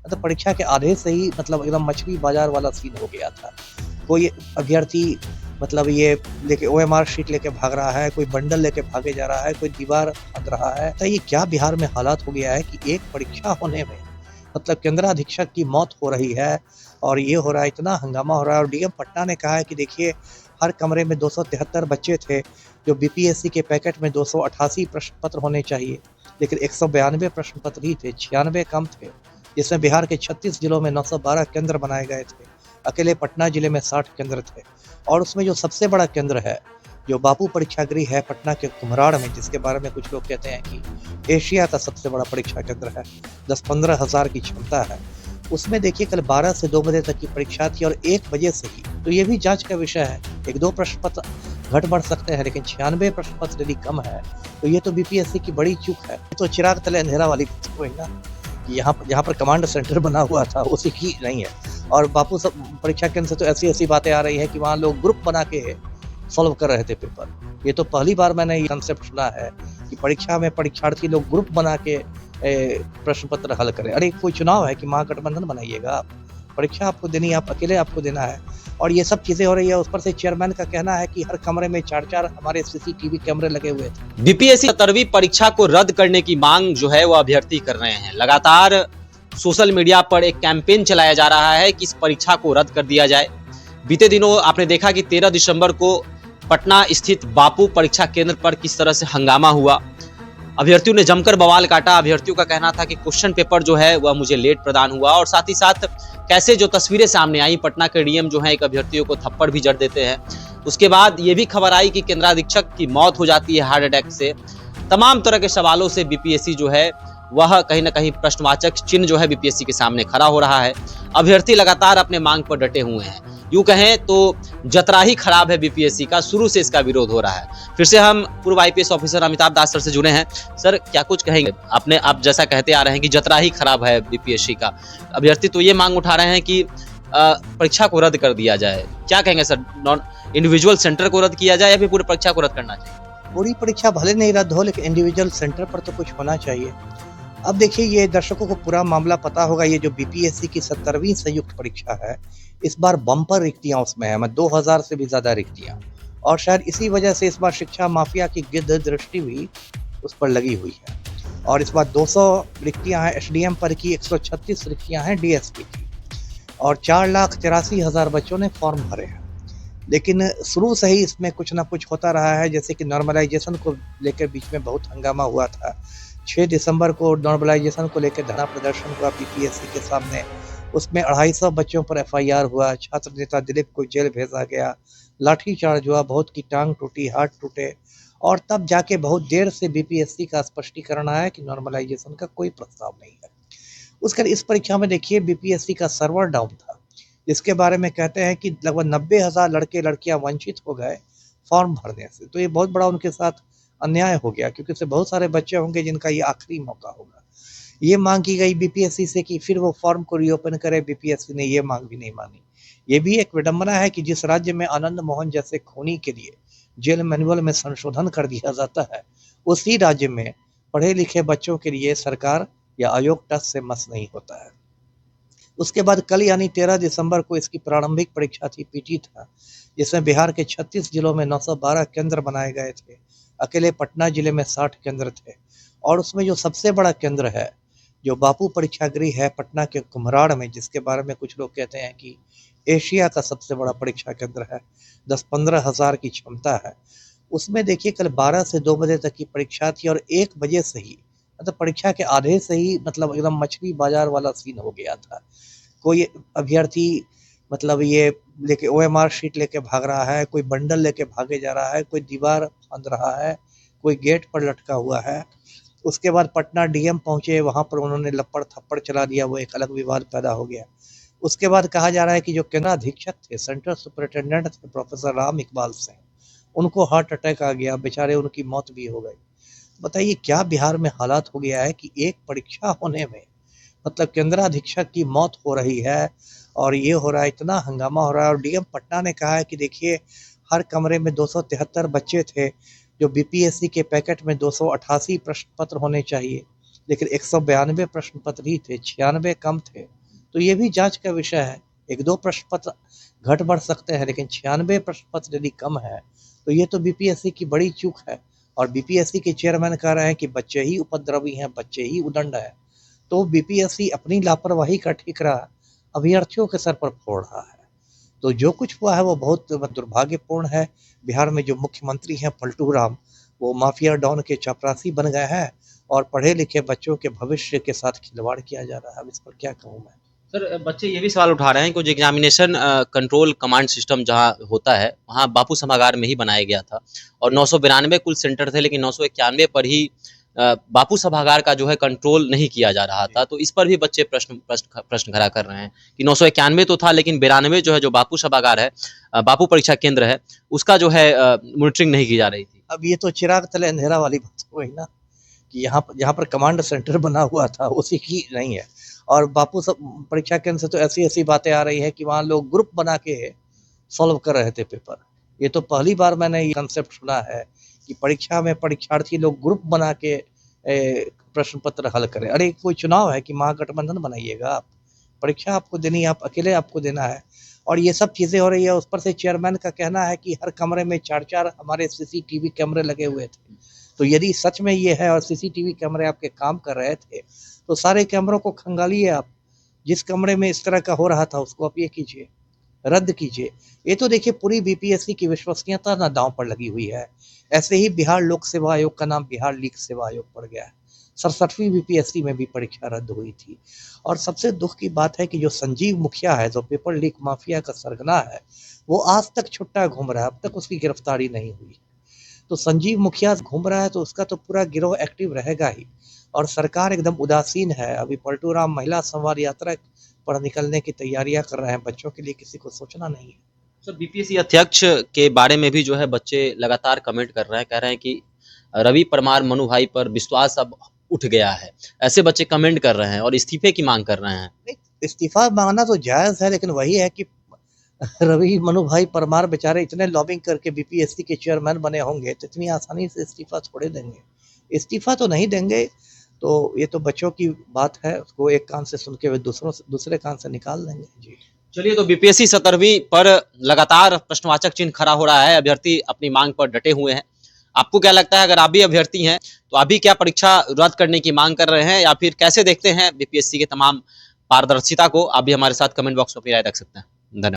मतलब परीक्षा के आधे से ही मतलब एकदम मछली बाजार वाला सीन हो गया था। कोई अभ्यर्थी मतलब ये लेके ओएमआर शीट लेके भाग रहा है, कोई बंडल लेके भागे जा रहा है, कोई दीवार फांद रहा है। तो ये क्या बिहार में हालात हो गया है कि एक परीक्षा होने में मतलब केंद्राधीक्षक की मौत हो रही है और ये हो रहा है, इतना हंगामा हो रहा है। और डीएम पटना ने कहा है कि देखिए हर कमरे में 273 बच्चे थे, जो बीपीएससी के पैकेट में 288 प्रश्न पत्र होने चाहिए, लेकिन 192 प्रश्न पत्र ही थे, 96 कम थे, जिसमें बिहार के 36 जिलों में 912 केंद्र बनाए गए थे। अकेले पटना जिले में 60 केंद्र थे और उसमें जो सबसे बड़ा केंद्र है, जो बापू परीक्षागृह है पटना के कुम्हराड़ में, जिसके बारे में कुछ लोग कहते हैं कि एशिया का सबसे बड़ा परीक्षा केंद्र है, 10-15 हज़ार की क्षमता है। उसमें देखिए कल 12 से 2 बजे तक की परीक्षा थी और 1 बजे से ही, तो ये भी जांच का विषय है। 1-2 प्रश्न पत्र घट बढ़ सकते हैं, लेकिन 96 प्रश्न पत्र यदि कम है तो ये तो बीपीएससी की बड़ी चूक है। तो चिराग तले अंधेरा वाली बात हुई ना कि यहाँ पर कमांड सेंटर बना हुआ था, उसी की नहीं है। और बापू सब परीक्षा केंद्र से तो ऐसी बातें आ रही है कि वहाँ लोग ग्रुप बना के सॉल्व कर रहे थे पेपर। ये तो पहली बार मैंने ये कंसेप्ट सुना है कि परीक्षा में परीक्षार्थी लोग ग्रुप बना के प्रश्न पत्र हल करें। अरे कोई चुनाव है कि महागठबंधन बनाइएगा आप? परीक्षा आपको देनी है, आप अकेले आपको देना है। और ये सब चीजें हो रही है। उस पर से चेयरमैन का कहना है कि हर कमरे में 4-4 हमारे सीसीटीवी कैमरे लगे हुए थे। बीपीएससी 17वीं परीक्षा को रद्द करने की मांग जो है वो अभ्यर्थी कर रहे हैं। लगातार सोशल मीडिया पर एक कैंपेन चलाया जा रहा है कि इस परीक्षा को रद्द कर दिया जाए। बीते दिनों आपने देखा कि 13 दिसंबर को पटना स्थित बापू परीक्षा केंद्र पर किस तरह से हंगामा हुआ। अभ्यर्थियों ने जमकर बवाल काटा। अभ्यर्थियों का कहना था कि क्वेश्चन पेपर जो है वह मुझे लेट प्रदान हुआ, और साथ ही साथ कैसे जो तस्वीरें सामने आई, पटना के डीएम जो है एक अभ्यर्थियों को थप्पड़ भी जड़ देते हैं। उसके बाद ये भी खबर आई कि केंद्राधीक्षक की मौत हो जाती है हार्ट अटैक से। तमाम तरह के सवालों से बीपीएससी जो है वह कहीं ना कहीं प्रश्नवाचक चिन्ह जो है बीपीएससी के सामने खड़ा हो रहा है। अभ्यर्थी लगातार अपने मांग पर डटे हुए हैं। यूं कहें तो जतरा ही खराब है बीपीएससी का, शुरू से इसका विरोध हो रहा है। फिर से हम पूर्व आईपीएस ऑफिसर अमिताभ दास सर से जुड़े हैं। सर, क्या कुछ कहेंगे? आप जैसा कहते आ रहे हैं कि जतरा ही खराब है बीपीएससी का, अभ्यर्थी तो ये मांग उठा रहे हैं कि परीक्षा को रद्द कर दिया जाए। क्या कहेंगे सर? नॉन इंडिविजुअल सेंटर को रद्द किया जाए या फिर पूरी परीक्षा को रद्द करना चाहिए? पूरी परीक्षा भले नहीं रद्द हो, लेकिन इंडिविजुअल सेंटर पर तो कुछ होना चाहिए। अब देखिए, ये दर्शकों को पूरा मामला पता होगा। ये जो बीपीएससी की 17वीं संयुक्त परीक्षा है, इस बार बम्पर रिक्तियां उसमें है, 2000 से भी ज्यादा रिक्तियां। और शायद इसी वजह से इस बार शिक्षा माफिया की गिद्ध दृष्टि भी उस पर लगी हुई है। और इस बार 200 रिक्तियां हैं एसडीएम पर की, 136 रिक्तियां हैं डीएसपी की, और 4,83,000 बच्चों ने फॉर्म भरे हैं। लेकिन शुरू से ही इसमें कुछ ना कुछ होता रहा है। जैसे कि नॉर्मलाइजेशन को लेकर बीच में बहुत हंगामा हुआ था। 6 दिसंबर को नॉर्मलाइजेशन को लेकर धरना प्रदर्शन हुआ बीपीएससी के सामने। उसमें 250 बच्चों पर एफआईआर हुआ। छात्र नेता दिलीप को जेल भेजा गया। लाठीचार्ज हुआ, बहुत की टांग टूटी, हाथ टूटे। और तब जाके बहुत देर से बीपीएससी का स्पष्टीकरण आया कि नॉर्मलाइजेशन का कोई प्रस्ताव नहीं है। उसके इस परीक्षा में देखिए बीपीएससी का सर्वर डाउन था, जिसके बारे में कहते हैं कि लगभग 90,000 लड़के लड़कियां वंचित हो गए फॉर्म भरने से। तो ये बहुत बड़ा उनके साथ अन्याय हो गया, क्योंकि इससे बहुत सारे बच्चे होंगे जिनका ये आखिरी मौका होगा। ये मांग की गई बीपीएससी से कि फिर वो फॉर्म को रीओपन करे। बीपीएससी ने ये मांग भी नहीं मानी। ये भी एक विडंबना है कि जिस राज्य में आनंद मोहन जैसे खूनी के लिए जेल मैनुअल में संशोधन कर दिया जाता है, उसी राज्य में पढ़े लिखे बच्चों के लिए सरकार या आयोग टस से मस नहीं होता है। उसके बाद कल यानी 13 दिसंबर को इसकी प्रारंभिक परीक्षा थी, पीटी था, जिसमें बिहार के 36 जिलों में 912 केंद्र बनाए गए थे। अकेले पटना जिले में 60 केंद्र थे और उसमें जो सबसे बड़ा केंद्र है, जो बापू परीक्षागृह है पटना के कुम्हराड़ में, जिसके बारे में कुछ लोग कहते हैं कि एशिया का सबसे बड़ा परीक्षा केंद्र है, 10-15 हज़ार की क्षमता है। उसमें देखिए कल 12 से 2 बजे तक की परीक्षा थी और 1 बजे से ही मतलब परीक्षा के आधे से ही मतलब एकदम मछली बाजार वाला सीन हो गया था। कोई अभ्यर्थी मतलब ये लेके ओएमआर शीट लेके भाग रहा है, कोई बंडल लेके भागे जा रहा है, कोई दीवार फांद रहा है, कोई गेट पर लटका हुआ है। उसके बाद पटना डीएम पहुंचे, वहां पर उन्होंने लपड़ थप्पड़ चला दिया, वो एक अलग विवाद पैदा हो गया। उसके बाद कहा जा रहा है कि जो केंद्राधीक्षक थे, सेंट्रल सुपरिटेंडेंट थे प्रोफेसर राम इकबाल सिंह, उनको हार्ट अटैक आ गया, बेचारे उनकी मौत भी हो गई। बताइए क्या बिहार में हालात हो गया है कि एक परीक्षा होने में मतलब केंद्राधीक्षक की मौत हो रही है और ये हो रहा है, इतना हंगामा हो रहा है। और डीएम पटना ने कहा है कि देखिए हर कमरे में 273 बच्चे थे, जो बीपीएससी के पैकेट में 288 प्रश्न पत्र होने चाहिए, लेकिन 192 प्रश्न पत्र ही थे, 96 कम थे, तो ये भी जांच का विषय है। 1-2 प्रश्न पत्र घट बढ़ सकते हैं, लेकिन 96 प्रश्न पत्र यदि कम है तो ये तो बीपीएससी की बड़ी चूक है। और बीपीएससी के चेयरमैन कह रहे हैं कि बच्चे ही उपद्रवी हैं, बच्चे ही उदंड है। तो बीपीएससी अपनी लापरवाही का ठीकरा अभ्यर्थियों के सर पर फोड़ रहा है। तो जो कुछ हुआ है वो बहुत दुर्भाग्यपूर्ण है। बिहार में जो मुख्यमंत्री हैं पलटू राम, वो माफिया डॉन के चपरासी बन गए हैं और पढ़े लिखे बच्चों के भविष्य के साथ खिलवाड़ किया जा रहा है। अब इस पर क्या कहूँ मैं। सर बच्चे ये भी सवाल उठा रहे हैं कि जो एग्जामिनेशन कंट्रोल कमांड सिस्टम जहाँ होता है वहाँ बापू सभागार में ही बनाया गया था और 992 कुल सेंटर थे, लेकिन 991 पर ही बापू सभागार का जो है कंट्रोल नहीं किया जा रहा था। तो इस पर भी बच्चे प्रश्न खड़ा कर रहे हैं कि 991 तो था, लेकिन 92 जो है जो बापू सभागार है, बापू परीक्षा केंद्र है, उसका जो है मॉनिटरिंग नहीं की जा रही थी। अब ये तो चिराग तले अंधेरा वाली बात हो गई ना, कि यहाँ पर कमांड सेंटर बना हुआ था उसी की नहीं है। और बापू परीक्षा केंद्र से तो ऐसी बातें आ रही है कि वहाँ लोग ग्रुप बना के सॉल्व कर रहे थे पेपर। ये तो पहली बार मैंने ये कंसेप्ट सुना है कि परीक्षा में परीक्षार्थी लोग ग्रुप बना के प्रश्न पत्र हल करें। अरे कोई चुनाव है कि महागठबंधन बनाइएगा आप? परीक्षा आपको देनी है, आप अकेले आपको देना है। और ये सब चीज़ें हो रही है। उस पर से चेयरमैन का कहना है कि हर कमरे में 4-4 हमारे सीसीटीवी कैमरे लगे हुए थे। तो यदि सच में ये है और सीसीटीवी कैमरे आपके काम कर रहे थे तो सारे कैमरों को खंगालिए आप। जिस कमरे में इस तरह का हो रहा था उसको आप ये कीजिए, रद्द कीजिए। ये तो देखिए पूरी बीपीएससी की विश्वसनीयता ना दांव पर लगी हुई है। ऐसे ही बिहार लोक सेवा आयोग का नाम बिहार लीक सेवा आयोग पड़ गया है। 67वीं बीपीएससी में भी परीक्षा रद्द हुई थी। और सबसे दुख की बात है कि जो संजीव मुखिया है, जो पेपर लीक माफिया का सरगना है, वो आज तक छुट्टा घूम रहा है। अब तक उसकी गिरफ्तारी नहीं हुई। तो संजीव मुखिया घूम रहा है तो उसका तो पूरा गिरोह एक्टिव रहेगा ही। और सरकार एकदम उदासीन है। अभी पलटू राम महिला संवाद यात्रा पर निकलने की तैयारियां कर रहे हैं। बच्चों के लिए किसी को सोचना नहीं है। सर बीपीएससी अध्यक्ष के बारे में भी जो है बच्चे लगातार कमेंट कर रहे हैं, कह रहे हैं कि रवि परमार मनु भाई पर विश्वास अब उठ गया है। ऐसे बच्चे कमेंट कर रहे हैं और इस्तीफे की मांग कर रहे हैं। इस्तीफा मांगना तो जायज है, लेकिन वही है कि रवि मनु भाई परमार बेचारे इतने लॉबिंग करके बीपीएससी के चेयरमैन बने होंगे तो इतनी आसानी से इस्तीफा थोड़े देंगे। इस्तीफा तो नहीं देंगे। तो ये तो बच्चों की बात है, उसको एक कान से सुन के वे दूसरे कान से निकाल देंगे। जी चलिए, तो बीपीएससी 17वीं पर लगातार प्रश्नवाचक चिन्ह खड़ा हो रहा है। अभ्यर्थी अपनी मांग पर डटे हुए हैं। आपको क्या लगता है, अगर आप भी अभ्यर्थी हैं तो अभी क्या परीक्षा रद्द करने की मांग कर रहे हैं, या फिर कैसे देखते हैं बीपीएससी के तमाम पारदर्शिता को? आप भी हमारे साथ कमेंट बॉक्स में अपनी राय रख सकते हैं। धन्यवाद।